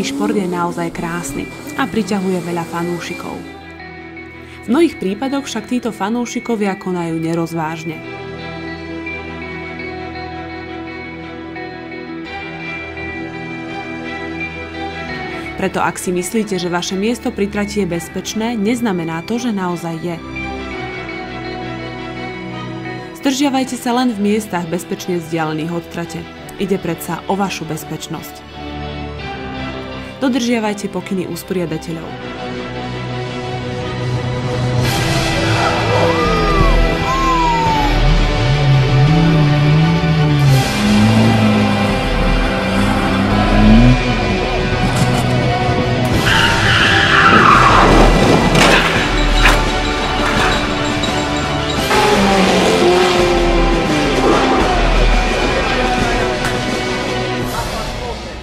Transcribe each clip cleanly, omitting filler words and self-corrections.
Hokejový šport je naozaj krásny a priťahuje veľa fanúšikov. V mnohých prípadoch však títo fanúšikovia konajú nerozvážne. Preto ak si myslíte, že vaše miesto pri trati je bezpečné, neznamená to, že naozaj je. Zdržiavajte sa len v miestach bezpečne vzdialených od trate. Ide predsa o vašu bezpečnosť. Dodržiavajte pokyny usporiadateľov.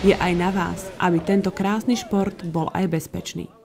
Je aj na vás, aby tento krásny šport bol aj bezpečný.